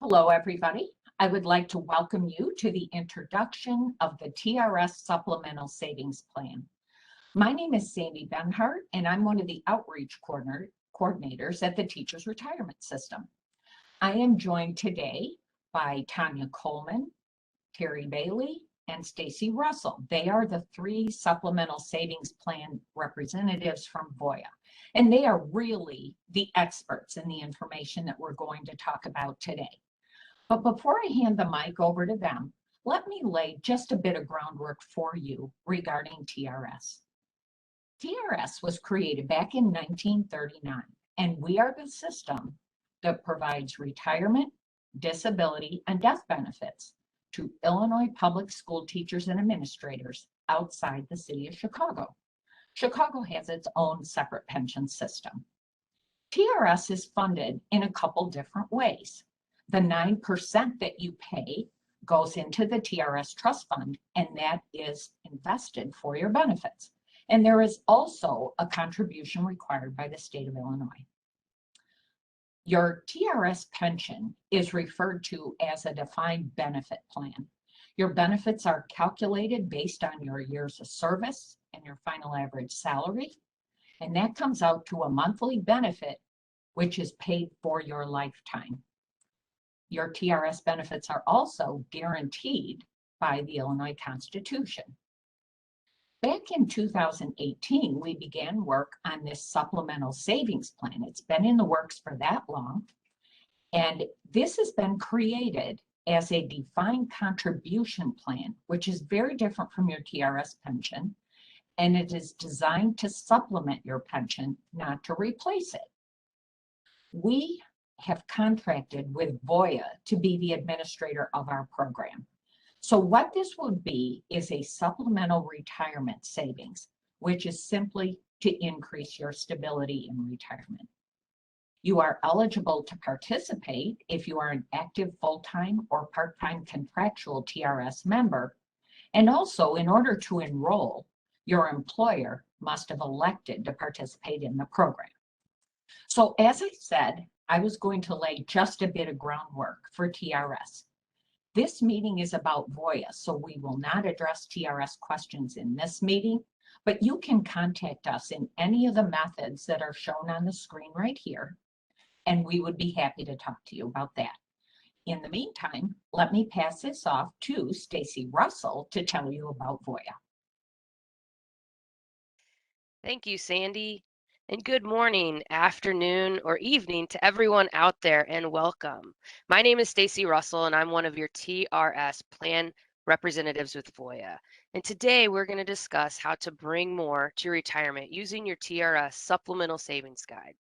Hello, everybody. I would like to welcome you to the introduction of the TRS Supplemental Savings Plan. My name is Sandy Benhart, and I'm one of the outreach coordinators at the Teachers Retirement System. I am joined today by Tanya Coleman, Terry Bailey, and Stacy Russell. They are the three Supplemental Savings Plan representatives from Voya, and they are really the experts in the information that we're going to talk about today. But before I hand the mic over to them, let me lay just a bit of groundwork for you regarding TRS. TRS was created back in 1939, and we are the system that provides retirement, disability, and death benefits to Illinois public school teachers and administrators outside the city of Chicago. Chicago has its own separate pension system. TRS is funded in a couple different ways. The 9% that you pay goes into the TRS Trust Fund, and that is invested for your benefits. And there is also a contribution required by the state of Illinois. Your TRS pension is referred to as a defined benefit plan. Your benefits are calculated based on your years of service and your final average salary, and that comes out to a monthly benefit which is paid for your lifetime. Your TRS benefits are also guaranteed by the Illinois Constitution. Back in 2018, we began work on this supplemental savings plan. It's been in the works for that long, and this has been created as a defined contribution plan, which is very different from your TRS pension, and it is designed to supplement your pension, not to replace it. We have contracted with Voya to be the administrator of our program. So what this would be is a supplemental retirement savings, which is simply to increase your stability in retirement. You are eligible to participate if you are an active full-time or part-time contractual TRS member. And also, in order to enroll, your employer must have elected to participate in the program. So as I said, I was going to lay just a bit of groundwork for TRS. This meeting is about Voya, so we will not address TRS questions in this meeting, but you can contact us in any of the methods that are shown on the screen right here, and we would be happy to talk to you about that. In the meantime, let me pass this off to Stacy Russell to tell you about Voya. Thank you, Sandy. And good morning, afternoon, or evening to everyone out there, and welcome. My name is Stacy Russell, and I'm one of your TRS plan representatives with Voya. And today we're going to discuss how to bring more to retirement using your TRS Supplemental Savings Guide.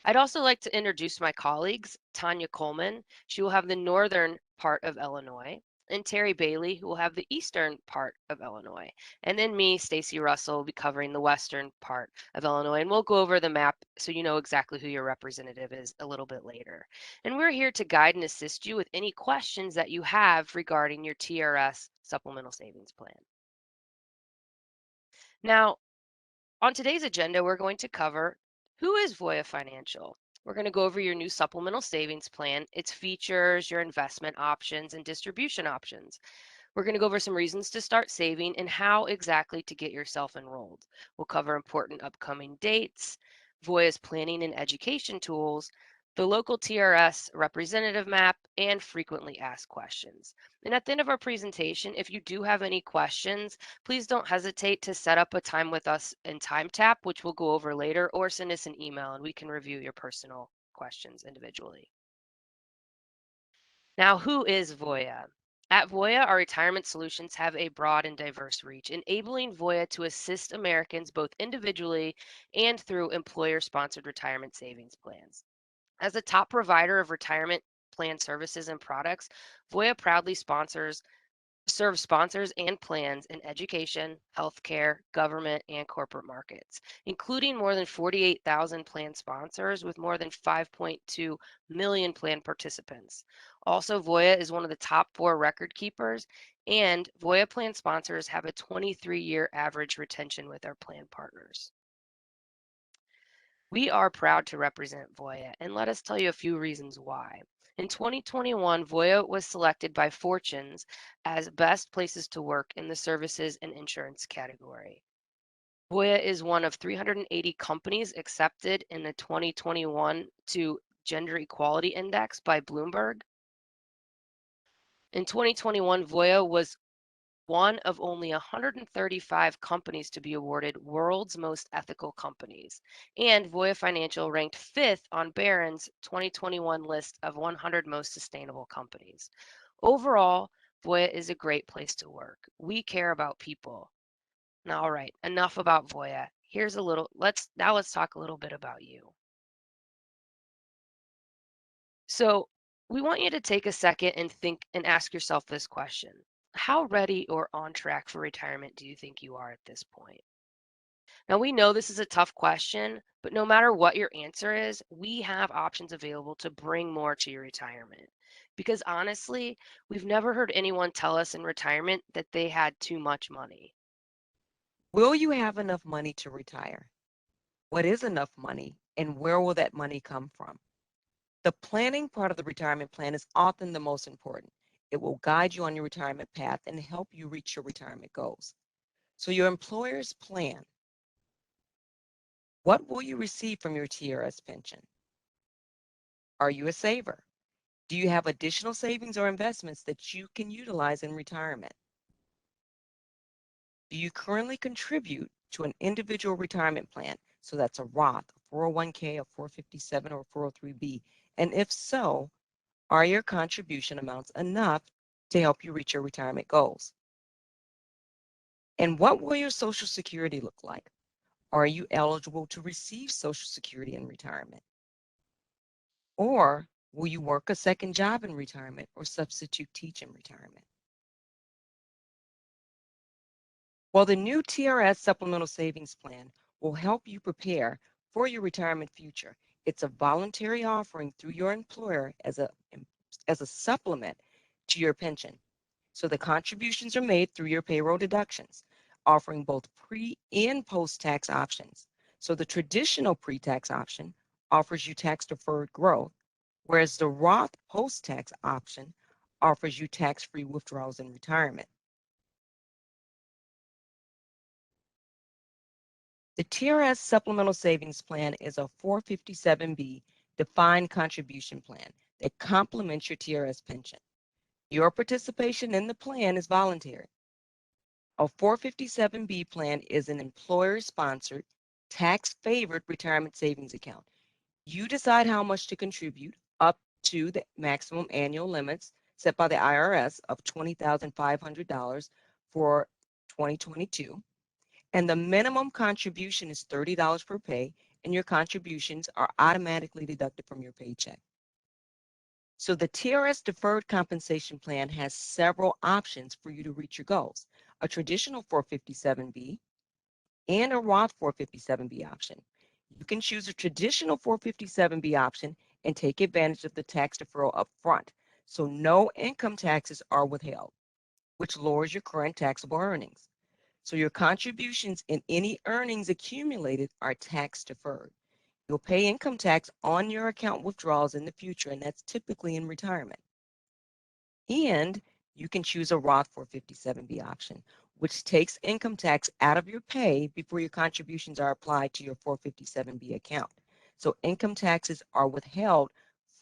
I'd also like to introduce my colleagues, Tanya Coleman. She will have the northern part of Illinois, and Terry Bailey, who will have the eastern part of Illinois. And then me, Stacy Russell, will be covering the western part of Illinois. And we'll go over the map so you know exactly who your representative is a little bit later. And we're here to guide and assist you with any questions that you have regarding your TRS Supplemental Savings Plan. Now, on today's agenda, we're going to cover who is Voya Financial. We're going to go over your new supplemental savings plan, its features, your investment options, and distribution options. We're going to go over some reasons to start saving and how exactly to get yourself enrolled. We'll cover important upcoming dates, Voya's planning and education tools, the local TRS representative map, and frequently asked questions. And at the end of our presentation, if you do have any questions, please don't hesitate to set up a time with us in TimeTap, which we'll go over later, or send us an email and we can review your personal questions individually. Now, who is Voya? At Voya, our retirement solutions have a broad and diverse reach, enabling Voya to assist Americans both individually and through employer-sponsored retirement savings plans. As a top provider of retirement plan services and products, Voya proudly serves sponsors and plans in education, healthcare, government, and corporate markets, including more than 48,000 plan sponsors with more than 5.2 million plan participants. Also, Voya is one of the top 4 record keepers, and Voya plan sponsors have a 23-year average retention with our plan partners. We are proud to represent Voya, and let us tell you a few reasons why. In 2021, Voya was selected by Fortunes as best places to work in the services and insurance category. Voya is one of 380 companies accepted in the 2021 to Gender Equality Index by Bloomberg. In 2021, Voya was one of only 135 companies to be awarded World's Most Ethical Companies, and Voya Financial ranked 5th on Barron's 2021 list of 100 most sustainable companies. Overall, Voya is a great place to work. We care about people. Now, all right, enough about Voya. Here's a little, let's talk a little bit about you. So we want you to take a second and think and ask yourself this question. How ready or on track for retirement do you think you are at this point? Now, we know this is a tough question, but no matter what your answer is, we have options available to bring more to your retirement. Because honestly, we've never heard anyone tell us in retirement that they had too much money. Will you have enough money to retire? What is enough money, and where will that money come from? The planning part of the retirement plan is often the most important. It will guide you on your retirement path and help you reach your retirement goals. So your employer's plan. What will you receive from your TRS pension? Are you a saver? Do you have additional savings or investments that you can utilize in retirement? Do you currently contribute to an individual retirement plan? So that's a Roth, a 401k, a 457, or 403b. And if so, are your contribution amounts enough to help you reach your retirement goals? And what will your Social Security look like? Are you eligible to receive Social Security in retirement? Or will you work a second job in retirement or substitute teach in retirement? Well, the new TRS Supplemental Savings Plan will help you prepare for your retirement future. It's a voluntary offering through your employer as a supplement to your pension. So the contributions are made through your payroll deductions, offering both pre and post-tax options. So the traditional pre-tax option offers you tax-deferred growth, whereas the Roth post-tax option offers you tax-free withdrawals in retirement. The TRS Supplemental Savings Plan is a 457B defined contribution plan that complements your TRS pension. Your participation in the plan is voluntary. A 457B plan is an employer-sponsored, tax-favored retirement savings account. You decide how much to contribute up to the maximum annual limits set by the IRS of $20,500 for 2022. And the minimum contribution is $30 per pay, and your contributions are automatically deducted from your paycheck. So the TRS Deferred Compensation Plan has several options for you to reach your goals. A traditional 457B and a Roth 457B option. You can choose a traditional 457B option and take advantage of the tax deferral up front, so no income taxes are withheld, which lowers your current taxable earnings. So your contributions and any earnings accumulated are tax deferred. You'll pay income tax on your account withdrawals in the future, and that's typically in retirement. And you can choose a Roth 457B option, which takes income tax out of your pay before your contributions are applied to your 457B account. So income taxes are withheld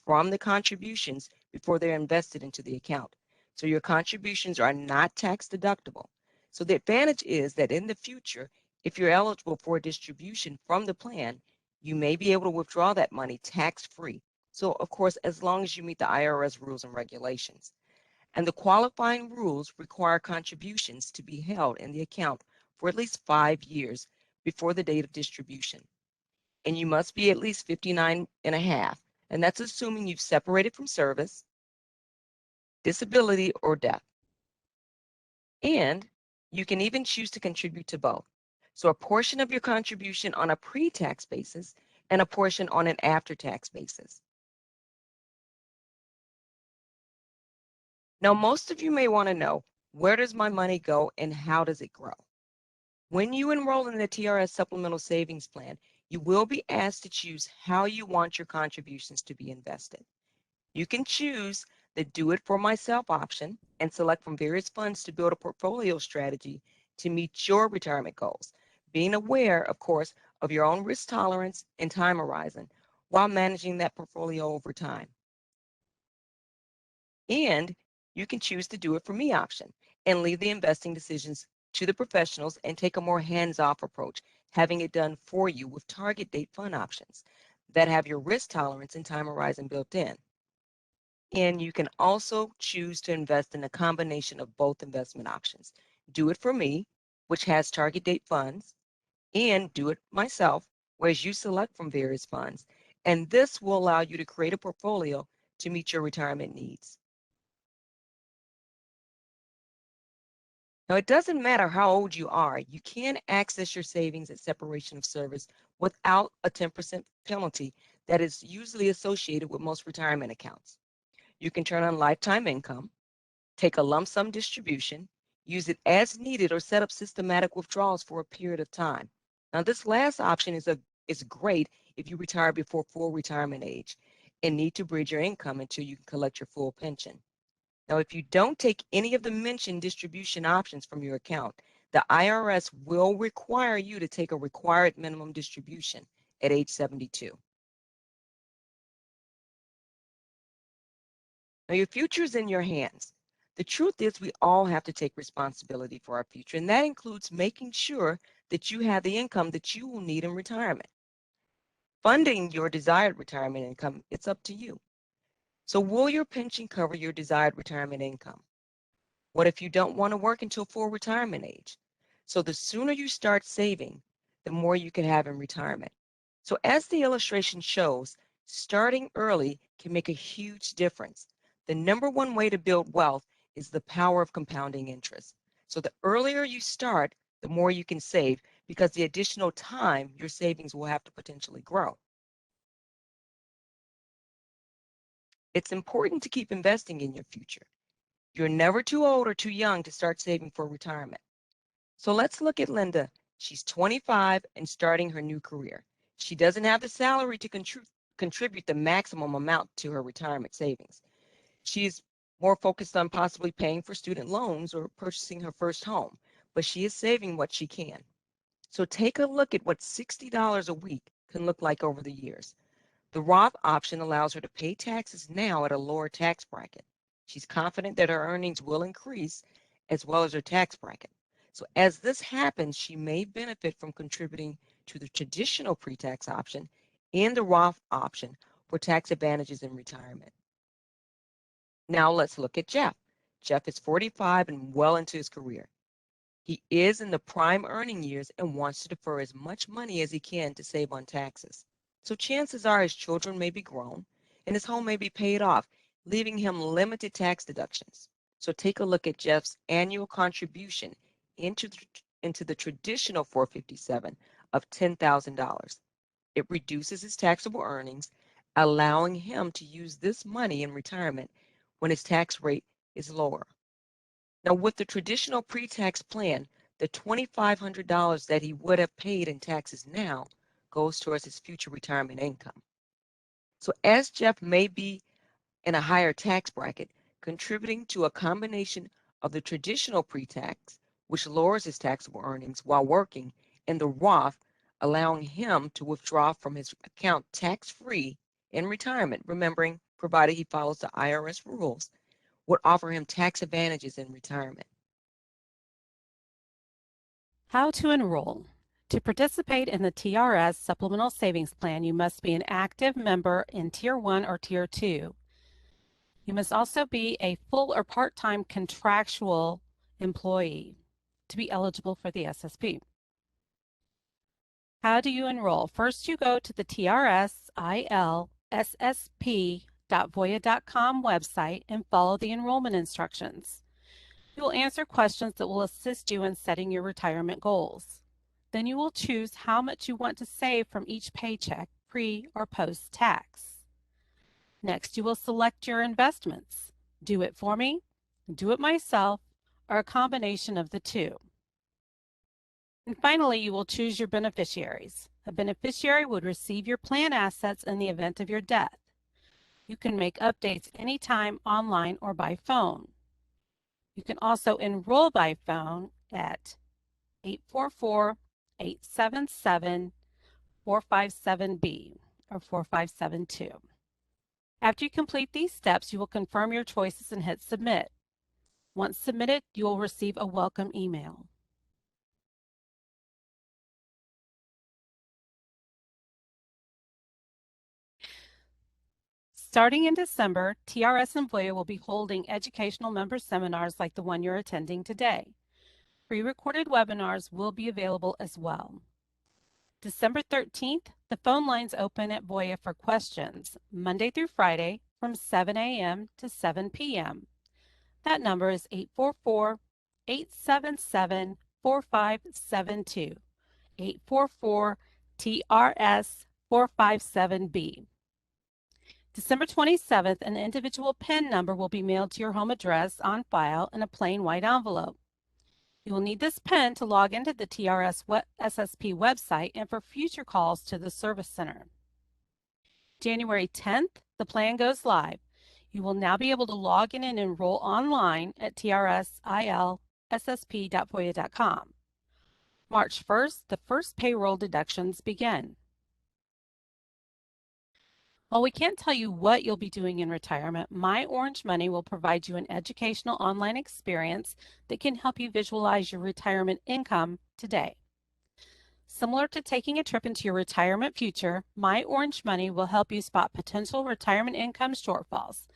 from the contributions before they're invested into the account. So your contributions are not tax deductible. So the advantage is that in the future, if you're eligible for a distribution from the plan, you may be able to withdraw that money tax-free. So of course, as long as you meet the IRS rules and regulations. And the qualifying rules require contributions to be held in the account for at least 5 years before the date of distribution. And you must be at least 59 and a half. And that's assuming you've separated from service, disability, or death. And you can even choose to contribute to both. So a portion of your contribution on a pre-tax basis and a portion on an after-tax basis. Now, most of you may want to know, where does my money go and how does it grow? When you enroll in the TRS Supplemental Savings Plan, You will be asked to choose how you want your contributions to be invested. You can choose the Do It For Myself option and select from various funds to build a portfolio strategy to meet your retirement goals, being aware, of course, of your own risk tolerance and time horizon while managing that portfolio over time. And you can choose the Do It For Me option and leave the investing decisions to the professionals and take a more hands-off approach, having it done for you with target date fund options that have your risk tolerance and time horizon built in. And you can also choose to invest in a combination of both investment options. Do It For Me, which has target date funds, and Do It Myself, whereas you select from various funds. And this will allow you to create a portfolio to meet your retirement needs. Now, it doesn't matter how old you are, you can access your savings at separation of service without a 10% penalty that is usually associated with most retirement accounts. You can turn on lifetime income, take a lump sum distribution, use it as needed, or set up systematic withdrawals for a period of time. Now, this last option is great if you retire before full retirement age and need to bridge your income until you can collect your full pension. Now, if you don't take any of the mentioned distribution options from your account, the IRS will require you to take a required minimum distribution at age 72. Now, your future is in your hands. The truth is we all have to take responsibility for our future, and that includes making sure that you have the income that you will need in retirement. Funding your desired retirement income, it's up to you. So will your pension cover your desired retirement income? What if you don't want to work until full retirement age? So the sooner you start saving, the more you can have in retirement. So as the illustration shows, starting early can make a huge difference. The number one way to build wealth is the power of compounding interest. So the earlier you start, the more you can save because the additional time your savings will have to potentially grow. It's important to keep investing in your future. You're never too old or too young to start saving for retirement. So let's look at Linda. She's 25 and starting her new career. She doesn't have the salary to contribute the maximum amount to her retirement savings. She's more focused on possibly paying for student loans or purchasing her first home, but she is saving what she can. So take a look at what $60 a week can look like over the years. The Roth option allows her to pay taxes now at a lower tax bracket. She's confident that her earnings will increase as well as her tax bracket. So as this happens, she may benefit from contributing to the traditional pre-tax option and the Roth option for tax advantages in retirement. Now let's look at Jeff. Jeff is 45 and well into his career. He is in the prime earning years and wants to defer as much money as he can to save on taxes. So chances are his children may be grown and his home may be paid off, leaving him limited tax deductions. So take a look at Jeff's annual contribution into the traditional 457 of $10,000. It reduces his taxable earnings, allowing him to use this money in retirement when his tax rate is lower. Now, with the traditional pre-tax plan, the $2,500 that he would have paid in taxes now goes towards his future retirement income. So as Jeff may be in a higher tax bracket, contributing to a combination of the traditional pre-tax, which lowers his taxable earnings while working, and the Roth, allowing him to withdraw from his account tax-free in retirement, remembering, provided he follows the IRS rules, would offer him tax advantages in retirement. How to enroll. To participate in the TRS Supplemental Savings Plan, you must be an active member in Tier 1 or Tier 2. You must also be a full or part-time contractual employee to be eligible for the SSP. How do you enroll? First, you go to the TRS-SSP.voya.com website and follow the enrollment instructions. You will answer questions that will assist you in setting your retirement goals. Then you will choose how much you want to save from each paycheck, pre or post tax. Next, you will select your investments. Do it for me, do it myself, or a combination of the two. And finally, you will choose your beneficiaries. A beneficiary would receive your plan assets in the event of your death. You can make updates anytime online or by phone. You can also enroll by phone at 844-877-457B or 4572. After you complete these steps, you will confirm your choices and hit submit. Once submitted, you will receive a welcome email. Starting in December, TRS and Voya will be holding educational member seminars like the one you're attending today. Pre-recorded webinars will be available as well. December 13th, the phone lines open at Voya for questions, Monday through Friday from 7 a.m. to 7 p.m. That number is 844-877-4572, 844-TRS-457B. December 27th, an individual PIN number will be mailed to your home address on file in a plain white envelope. You will need this PIN to log into the TRS SSP website and for future calls to the Service Center. January 10th, the plan goes live. You will now be able to log in and enroll online at trsilssp.voya.com. March 1st, the first payroll deductions begin. While we can't tell you what you'll be doing in retirement, My Orange Money will provide you an educational online experience that can help you visualize your retirement income today. Similar to taking a trip into your retirement future, My Orange Money will help you spot potential retirement income shortfalls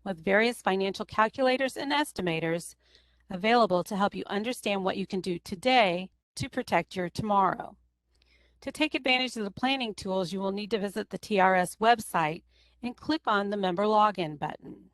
with various financial calculators and estimators available to help you understand what you can do today to protect your tomorrow. To take advantage of the planning tools, you will need to visit the TRS website and click on the Member Login button.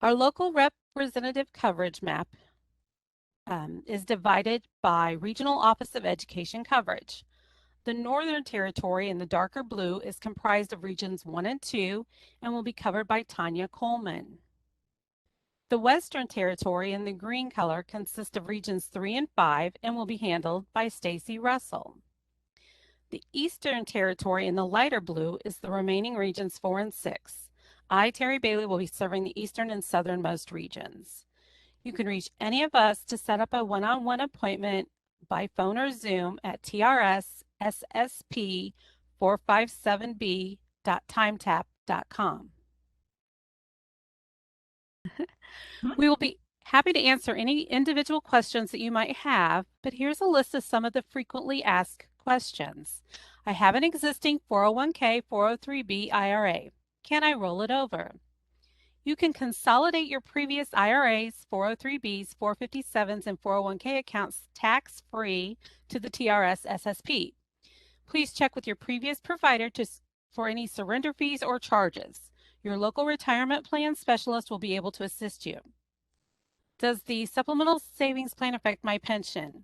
Our local representative coverage map is divided by Regional Office of Education coverage. The Northern Territory in the darker blue is comprised of Regions 1 and 2 and will be covered by Tanya Coleman. The Western Territory in the green color consists of Regions 3 and 5 and will be handled by Stacy Russell. The Eastern Territory in the lighter blue is the remaining Regions 4 and 6. I, Terry Bailey, will be serving the eastern and southernmost regions. You can reach any of us to set up a one-on-one appointment by phone or Zoom at trssp457b.timetap.com. We will be happy to answer any individual questions that you might have, but here's a list of some of the frequently asked questions. I have an existing 401k 403b IRA. Can I roll it over? You can consolidate your previous IRAs, 403bs, 457s, and 401k accounts tax-free to the TRS SSP. Please check with your previous provider for any surrender fees or charges. Your local retirement plan specialist will be able to assist you. Does the supplemental savings plan affect my pension?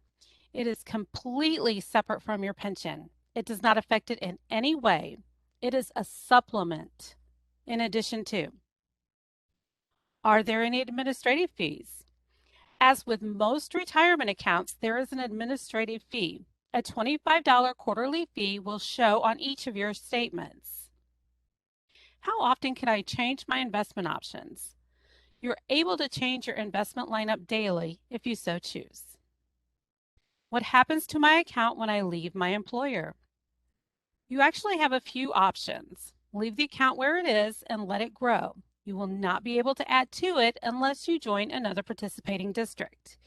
It is completely separate from your pension. It does not affect it in any way. It is a supplement in addition to. Are there any administrative fees? As with most retirement accounts, there is an administrative fee. A $25 quarterly fee will show on each of your statements. How often can I change my investment options? You're able to change your investment lineup daily if you so choose. What happens to my account when I leave my employer? You actually have a few options. Leave the account where it is and let it grow. You will not be able to add to it unless you join another participating district.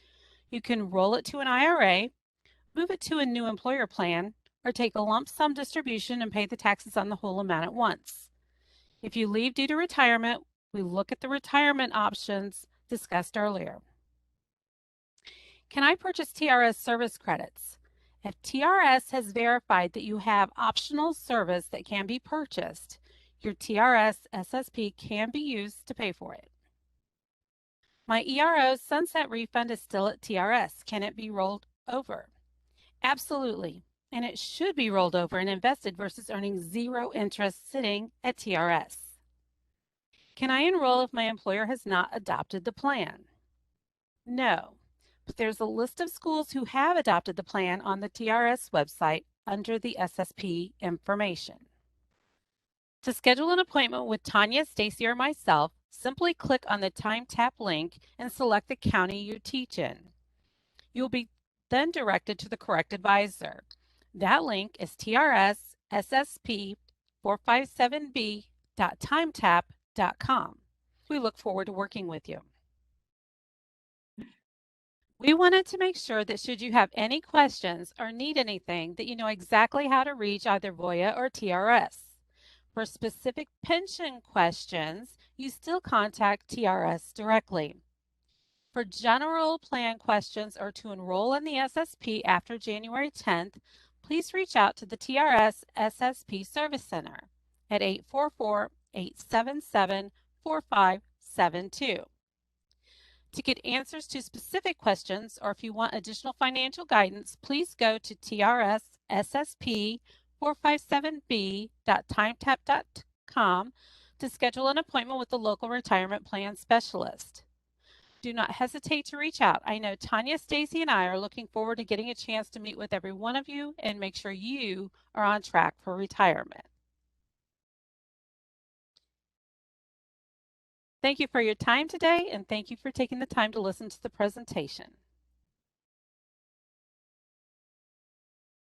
You can roll it to an IRA, move it to a new employer plan, or take a lump sum distribution and pay the taxes on the whole amount at once. If you leave due to retirement, we look at the retirement options discussed earlier. Can I purchase TRS service credits? If TRS has verified that you have optional service that can be purchased, your TRS SSP can be used to pay for it. My ERO sunset refund is still at TRS. Can it be rolled over? Absolutely, and it should be rolled over and invested versus earning zero interest sitting at TRS. Can I enroll if my employer has not adopted the plan? No, but there's a list of schools who have adopted the plan on the TRS website under the SSP information. To schedule an appointment with Tanya, Stacy, or myself, simply click on the Time Tap link and select the county you teach in. You will be then directed to the correct advisor. That link is TRS SSP 457b.timetap.com. We look forward to working with you. We wanted to make sure that should you have any questions or need anything, that you know exactly how to reach either Voya or TRS. For specific pension questions, you still contact TRS directly. For general plan questions or to enroll in the SSP after January 10th, please reach out to the TRS SSP Service Center at 844-877-4572. To get answers to specific questions, or if you want additional financial guidance, please go to TRS SSP 457b.timetap.com to schedule an appointment with the local retirement plan specialist. Do not hesitate to reach out. I know Tanya, Stacy, and I are looking forward to getting a chance to meet with every one of you and make sure you are on track for retirement. Thank you for your time today, and thank you for taking the time to listen to the presentation.